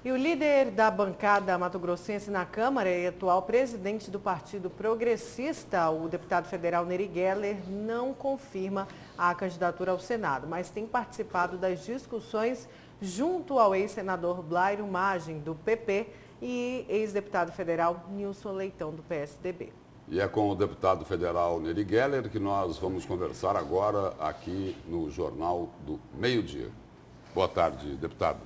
E o líder da bancada mato-grossense na Câmara e atual presidente do Partido Progressista, o deputado federal Neri Geller, não confirma a candidatura ao Senado, mas tem participado das discussões junto ao ex-senador Blairo Magem, do PP, e ex-deputado federal Nilson Leitão, do PSDB. E é com o deputado federal Neri Geller que nós vamos conversar agora aqui no Jornal do Meio-Dia. Boa tarde, deputado.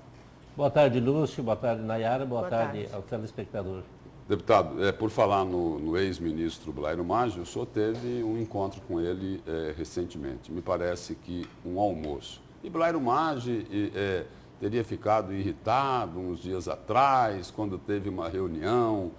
Boa tarde, Lúcio. Boa tarde, Nayara. Boa tarde ao telespectador. Deputado, por falar no ex-ministro Blairo Magem, o senhor teve um encontro com ele recentemente. Me parece que um almoço. E Blairo Magem teria ficado irritado uns dias atrás, quando teve uma reunião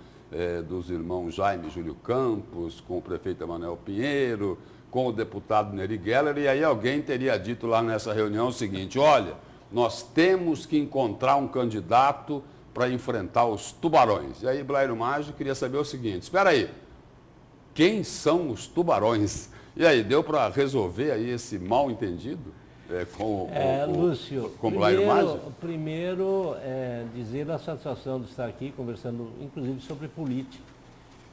dos irmãos Jaime e Júlio Campos, com o prefeito Emanuel Pinheiro, com o deputado Neri Geller, e aí alguém teria dito lá nessa reunião o seguinte: olha, nós temos que encontrar um candidato para enfrentar os tubarões. E aí Blairo Magem queria saber o seguinte: espera aí, quem são os tubarões? E aí, deu para resolver aí esse mal-entendido Lúcio, com Blairo Magem? Primeiro, dizer a satisfação de estar aqui conversando, inclusive, sobre política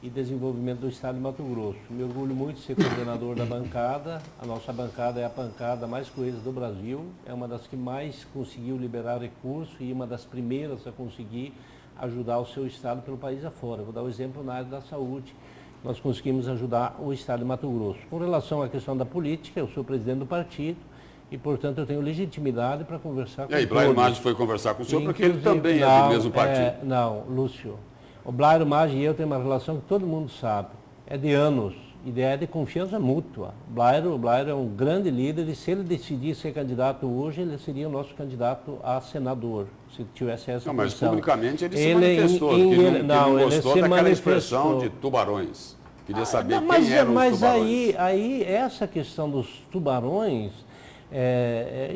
e desenvolvimento do Estado de Mato Grosso. Me orgulho muito de ser coordenador da bancada. A nossa bancada é a bancada mais coesa do Brasil, é uma das que mais conseguiu liberar recursos e uma das primeiras a conseguir ajudar o seu Estado pelo país afora. Vou dar um exemplo na área da saúde. Nós conseguimos ajudar o Estado de Mato Grosso. Com relação à questão da política, eu sou presidente do partido e, portanto, eu tenho legitimidade para conversar com todos. E aí, Blairo Magem foi conversar com o senhor porque ele também é do mesmo partido. Não, Lúcio. O Blairo Magem e eu temos uma relação que todo mundo sabe, é de anos, e é de confiança mútua. Blairo é um grande líder e se ele decidir ser candidato hoje, ele seria o nosso candidato a senador, se tivesse essa Mas posição. Publicamente ele se manifestou, que não gostou daquela expressão de tubarões. Queria saber quem eram os tubarões. Mas aí essa questão dos tubarões,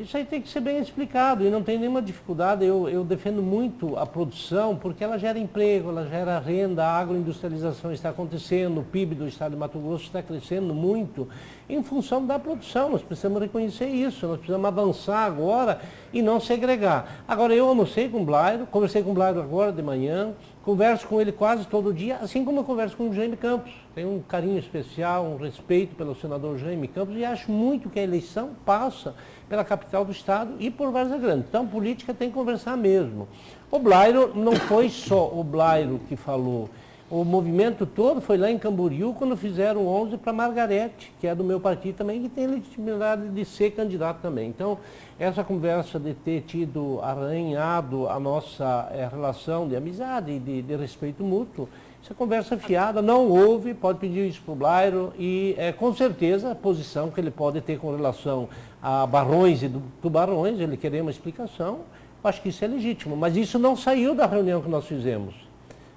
isso aí tem que ser bem explicado e não tem nenhuma dificuldade. Eu defendo muito a produção porque ela gera emprego, ela gera renda, a agroindustrialização está acontecendo, o PIB do estado de Mato Grosso está crescendo muito em função da produção. Nós precisamos reconhecer isso, nós precisamos avançar agora e não segregar. Agora, eu almocei com o Blairo, conversei com o Blairo agora de manhã, converso com ele quase todo dia, assim como eu converso com o Jaime Campos. Tenho um carinho especial, um respeito pelo senador Jaime Campos e acho muito que a eleição passa pela capital do estado e por Várzea Grande. Então, política tem que conversar mesmo. O Blairo não foi só o Blairo que falou. O movimento todo foi lá em Camboriú quando fizeram 11 para Margarete, que é do meu partido também, que tem legitimidade de ser candidato também. Então, essa conversa de ter tido arranhado a nossa relação de amizade e de respeito mútuo, essa conversa fiada, não houve, pode pedir isso para o Blairo e com certeza a posição que ele pode ter com relação a barrões e tubarões, ele querer uma explicação, acho que isso é legítimo, mas isso não saiu da reunião que nós fizemos.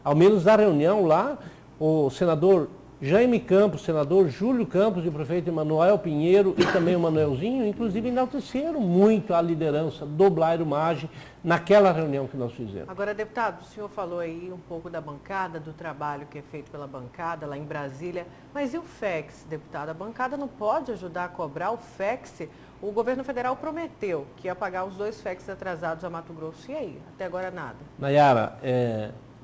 Ao menos da reunião lá, o senador Jaime Campos, senador Júlio Campos e o prefeito Emanuel Pinheiro e também o Manuelzinho, inclusive enalteceram muito a liderança do Blairo Magem naquela reunião que nós fizemos. Agora, deputado, o senhor falou aí um pouco da bancada, do trabalho que é feito pela bancada lá em Brasília, mas e o FEX, deputado? A bancada não pode ajudar a cobrar o FEX? O governo federal prometeu que ia pagar os 2 FEX atrasados a Mato Grosso. E aí? Até agora nada. Nayara,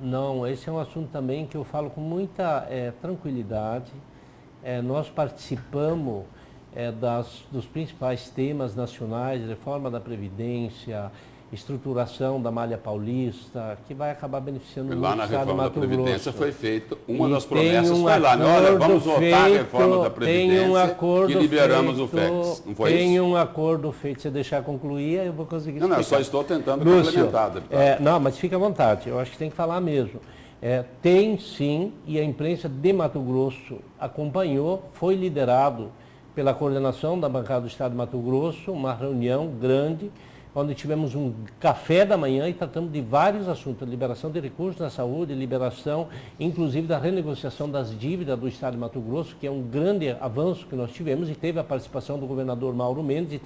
não, esse é um assunto também que eu falo com muita tranquilidade. Nós participamos dos principais temas nacionais, reforma da Previdência, estruturação da malha paulista, que vai acabar beneficiando muito o estado de Mato Grosso. Lá na reforma da Previdência foi feita, uma das promessas foi lá, olha, vamos votar a reforma da Previdência e liberamos o FEX. Não foi isso? Tem um acordo feito, se deixar concluir, eu vou conseguir explicar. Não, eu só estou tentando complementar, deputado. Não, mas fica à vontade, eu acho que tem que falar mesmo. Tem sim, e a imprensa de Mato Grosso acompanhou, foi liderado pela coordenação da bancada do estado de Mato Grosso, uma reunião grande, onde tivemos um café da manhã e tratamos de vários assuntos, liberação de recursos na saúde, liberação, inclusive, da renegociação das dívidas do estado de Mato Grosso, que é um grande avanço que nós tivemos, e teve a participação do governador Mauro Mendes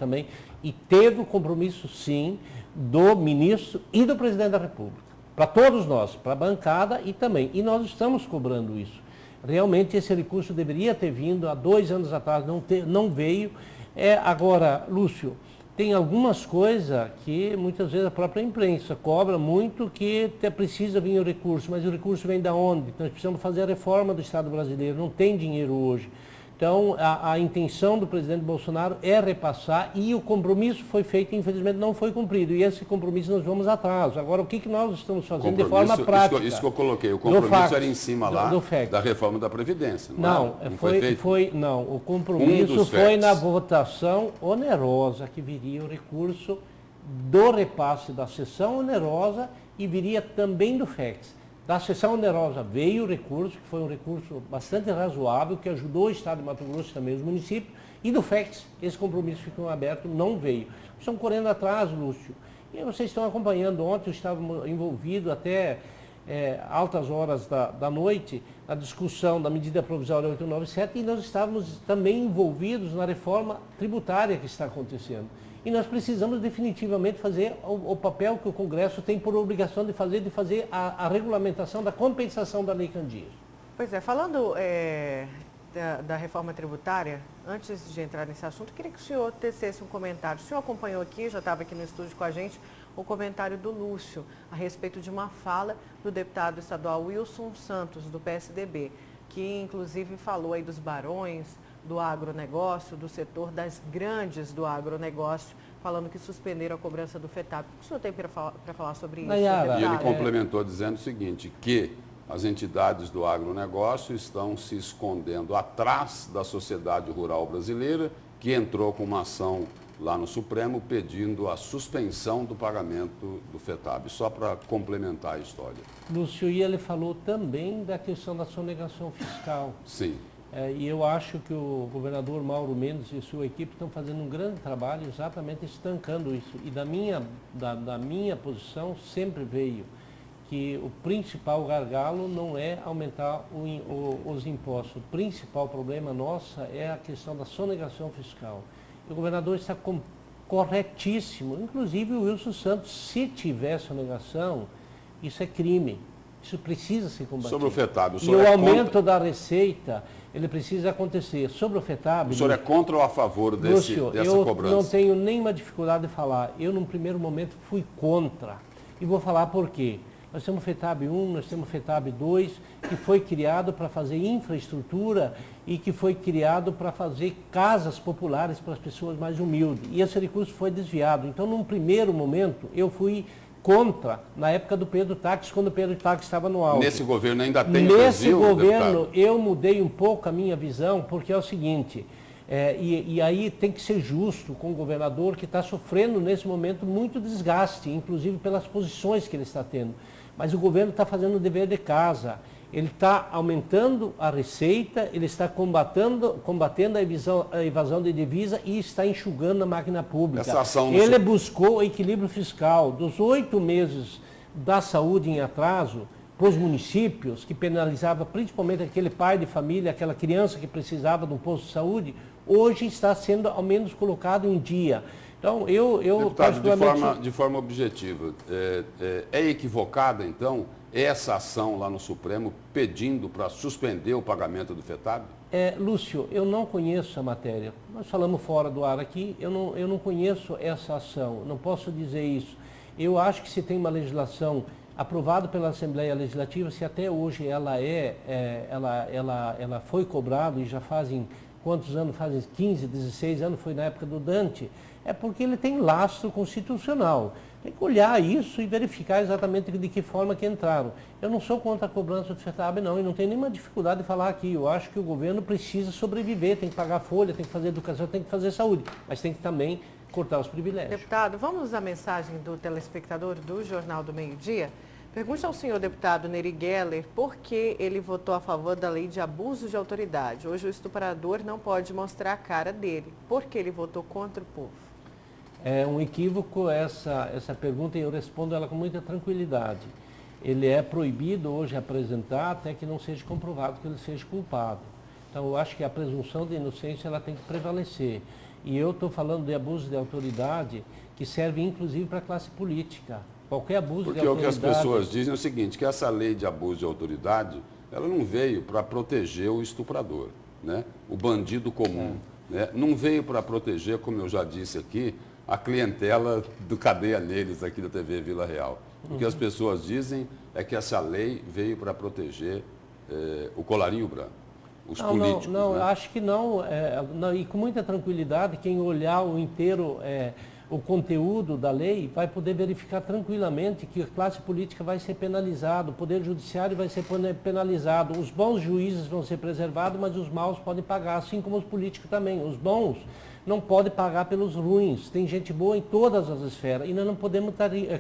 e teve o compromisso, sim, do ministro e do presidente da República, para todos nós, para a bancada e nós estamos cobrando isso. Realmente esse recurso deveria ter vindo há 2 anos atrás, não veio. Agora, Lúcio, tem algumas coisas que muitas vezes a própria imprensa cobra muito que até precisa vir o recurso, mas o recurso vem da onde? Então, nós precisamos fazer a reforma do Estado brasileiro, não tem dinheiro hoje. Então, a intenção do presidente Bolsonaro é repassar e o compromisso foi feito, infelizmente não foi cumprido. E esse compromisso nós vamos atrás. Agora, o que nós estamos fazendo de forma prática? Isso que eu coloquei, o compromisso era em cima lá da reforma da Previdência, não foi feito? Não, o compromisso foi na votação onerosa, que viria o recurso do repasse da sessão onerosa e viria também do FEX. Da sessão onerosa veio o recurso, que foi um recurso bastante razoável, que ajudou o Estado de Mato Grosso e também os municípios, e do FEX, esse compromisso ficou aberto, não veio. Estão correndo atrás, Lúcio. E vocês estão acompanhando, ontem eu estava envolvido até altas horas da noite, na discussão da medida provisória 897, e nós estávamos também envolvidos na reforma tributária que está acontecendo. E nós precisamos definitivamente fazer o papel que o Congresso tem por obrigação de fazer a regulamentação da compensação da Lei Candir. Pois é, falando da reforma tributária, antes de entrar nesse assunto, queria que o senhor tecesse um comentário. O senhor acompanhou aqui, já estava aqui no estúdio com a gente, o comentário do Lúcio a respeito de uma fala do deputado estadual Wilson Santos, do PSDB, que inclusive falou aí dos barões, do agronegócio, do setor das grandes do agronegócio, falando que suspenderam a cobrança do FETAB. O que o senhor tem para falar sobre isso? Nayara, e ele complementou dizendo o seguinte, que as entidades do agronegócio estão se escondendo atrás da sociedade rural brasileira, que entrou com uma ação lá no Supremo pedindo a suspensão do pagamento do FETAB, só para complementar a história. Lúcio, e ele falou também da questão da sonegação fiscal. Sim. E eu acho que o governador Mauro Mendes e sua equipe estão fazendo um grande trabalho exatamente estancando isso. E da minha posição sempre veio que o principal gargalo não é aumentar os impostos. O principal problema nosso é a questão da sonegação fiscal. O governador está corretíssimo, inclusive o Wilson Santos, se tiver sonegação, isso é crime. Isso precisa ser combatido. Sobre o FETAB, e o aumento da receita, ele precisa acontecer. Sobre o FETAB... O senhor é contra ou a favor dessa cobrança? Eu não tenho nenhuma dificuldade de falar. Eu, num primeiro momento, fui contra. E vou falar por quê. Nós temos o FETAB 1, nós temos o FETAB 2, que foi criado para fazer infraestrutura e que foi criado para fazer casas populares para as pessoas mais humildes. E esse recurso foi desviado. Então, num primeiro momento, eu fui contra, na época do Pedro Táxi, quando o Pedro Táxi estava no auge. Nesse governo ainda tem Nesse governo, eu mudei um pouco a minha visão, porque é o seguinte, e aí tem que ser justo com o governador que está sofrendo nesse momento muito desgaste, inclusive pelas posições que ele está tendo. Mas o governo está fazendo o dever de casa. Ele está aumentando a receita, ele está combatendo a evasão de divisa e está enxugando a máquina pública. Ele buscou o equilíbrio fiscal. Dos 8 meses da saúde em atraso, para os municípios, que penalizava principalmente aquele pai de família, aquela criança que precisava de um posto de saúde, hoje está sendo ao menos colocado em dia. Então, Deputado, particularmente... de forma objetiva, é equivocada, então, essa ação lá no Supremo pedindo para suspender o pagamento do FETAB? Lúcio, eu não conheço a matéria. Nós falamos fora do ar aqui, eu não conheço essa ação, não posso dizer isso. Eu acho que se tem uma legislação aprovada pela Assembleia Legislativa, se até hoje ela foi cobrada e já fazem quantos anos? Fazem 15, 16 anos, foi na época do Dante, é porque ele tem lastro constitucional. Tem que olhar isso e verificar exatamente de que forma que entraram. Eu não sou contra a cobrança do FETAB, não, e não tenho nenhuma dificuldade de falar aqui. Eu acho que o governo precisa sobreviver, tem que pagar folha, tem que fazer educação, tem que fazer saúde, mas tem que também cortar os privilégios. Deputado, vamos à mensagem do telespectador do Jornal do Meio-Dia. Pergunte ao senhor deputado Neri Geller por que ele votou a favor da lei de abuso de autoridade. Hoje o estuprador não pode mostrar a cara dele. Por que ele votou contra o povo? É um equívoco essa pergunta e eu respondo ela com muita tranquilidade. Ele é proibido hoje apresentar até que não seja comprovado que ele seja culpado. Então eu acho que a presunção de inocência ela tem que prevalecer. E eu estou falando de abuso de autoridade que serve inclusive para a classe política. Qualquer abuso de autoridade... Porque o que as pessoas dizem é o seguinte, que essa lei de abuso de autoridade, ela não veio para proteger o estuprador, né? O bandido comum. Né? Não veio para proteger, como eu já disse aqui, a clientela do Cadeia Neles aqui da TV Vila Real. O que as pessoas dizem é que essa lei veio para proteger o colarinho branco, os políticos. Não, né? acho que não, e com muita tranquilidade, quem olhar o inteiro, o conteúdo da lei, vai poder verificar tranquilamente que a classe política vai ser penalizada, o Poder Judiciário vai ser penalizado, os bons juízes vão ser preservados, mas os maus podem pagar, assim como os políticos também. Os bons não podem pagar pelos ruins. Tem gente boa em todas as esferas e nós não podemos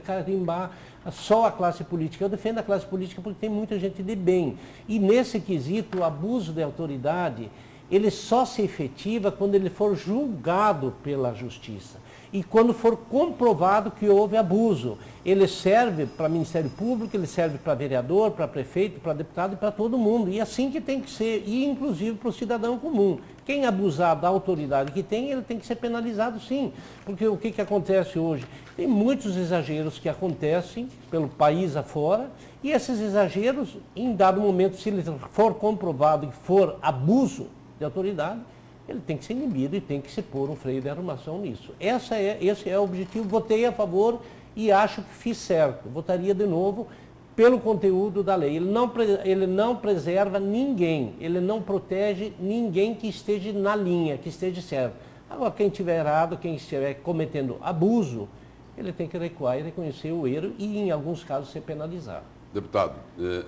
carimbar só a classe política. Eu defendo a classe política porque tem muita gente de bem. E nesse quesito, o abuso de autoridade, ele só se efetiva quando ele for julgado pela justiça. E quando for comprovado que houve abuso. Ele serve para Ministério Público, ele serve para vereador, para prefeito, para deputado e para todo mundo. E assim que tem que ser, e inclusive para o cidadão comum. Quem abusar da autoridade que tem, ele tem que ser penalizado sim. Porque o que acontece hoje? Tem muitos exageros que acontecem pelo país afora, e esses exageros, em dado momento, se ele for comprovado que for abuso de autoridade, ele tem que ser inibido e tem que se pôr um freio de arrumação nisso. Esse é o objetivo. Votei a favor e acho que fiz certo. Votaria de novo pelo conteúdo da lei. Ele não preserva ninguém, ele não protege ninguém que esteja na linha, que esteja certo. Agora, quem estiver errado, quem estiver cometendo abuso, ele tem que recuar e reconhecer o erro e, em alguns casos, ser penalizado. Deputado,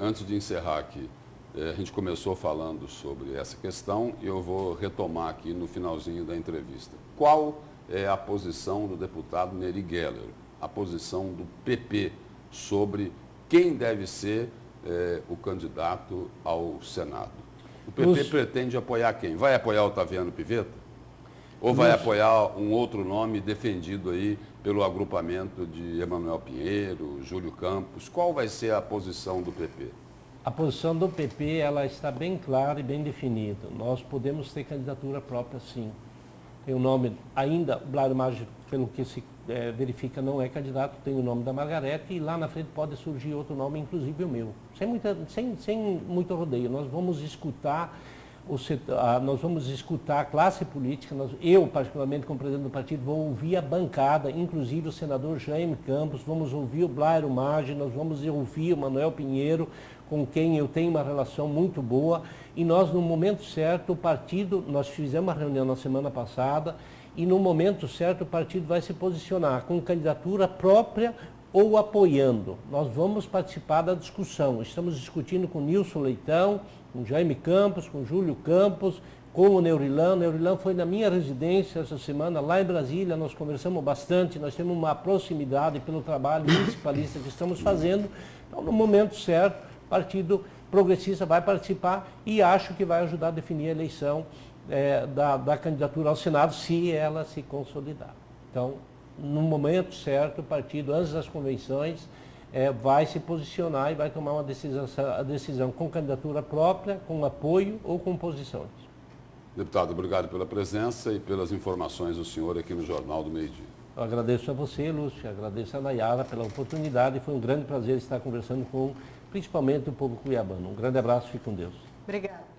antes de encerrar aqui, a gente começou falando sobre essa questão e eu vou retomar aqui no finalzinho da entrevista. Qual é a posição do deputado Neri Geller, a posição do PP sobre quem deve ser o candidato ao Senado? O PP pretende apoiar quem? Vai apoiar o Otaviano Pivetta? Ou vai apoiar um outro nome defendido aí pelo agrupamento de Emanuel Pinheiro, Júlio Campos? Qual vai ser a posição do PP? A posição do PP ela está bem clara e bem definida. Nós podemos ter candidatura própria, sim. Tem o nome ainda, Blairo Maggi, pelo que se verifica, não é candidato, tem o nome da Margarete e lá na frente pode surgir outro nome, inclusive o meu. Sem muito rodeio. Nós vamos escutar a classe política, eu particularmente como presidente do partido vou ouvir a bancada, inclusive o senador Jaime Campos, vamos ouvir o Blairo Maggi, nós vamos ouvir o Manuel Pinheiro, com quem eu tenho uma relação muito boa, e nós no momento certo o partido, nós fizemos uma reunião na semana passada, e no momento certo o partido vai se posicionar com candidatura própria ou apoiando. Nós vamos participar da discussão, estamos discutindo com Nilson Leitão, com Jaime Campos, com Júlio Campos, com o Neurilan. O Neurilan foi na minha residência essa semana, lá em Brasília, nós conversamos bastante, nós temos uma proximidade pelo trabalho municipalista que estamos fazendo. Então, no momento certo, o Partido Progressista vai participar e acho que vai ajudar a definir a eleição da candidatura ao Senado, se ela se consolidar. Então, no momento certo, o partido, antes das convenções, vai se posicionar e vai tomar uma decisão com candidatura própria, com apoio ou com posições. Deputado, obrigado pela presença e pelas informações do senhor aqui no Jornal do Meio Dia. Eu agradeço a você, Lúcio, agradeço a Nayara pela oportunidade. Foi um grande prazer estar conversando com, principalmente, o povo cuiabano. Um grande abraço, fique com Deus. Obrigada.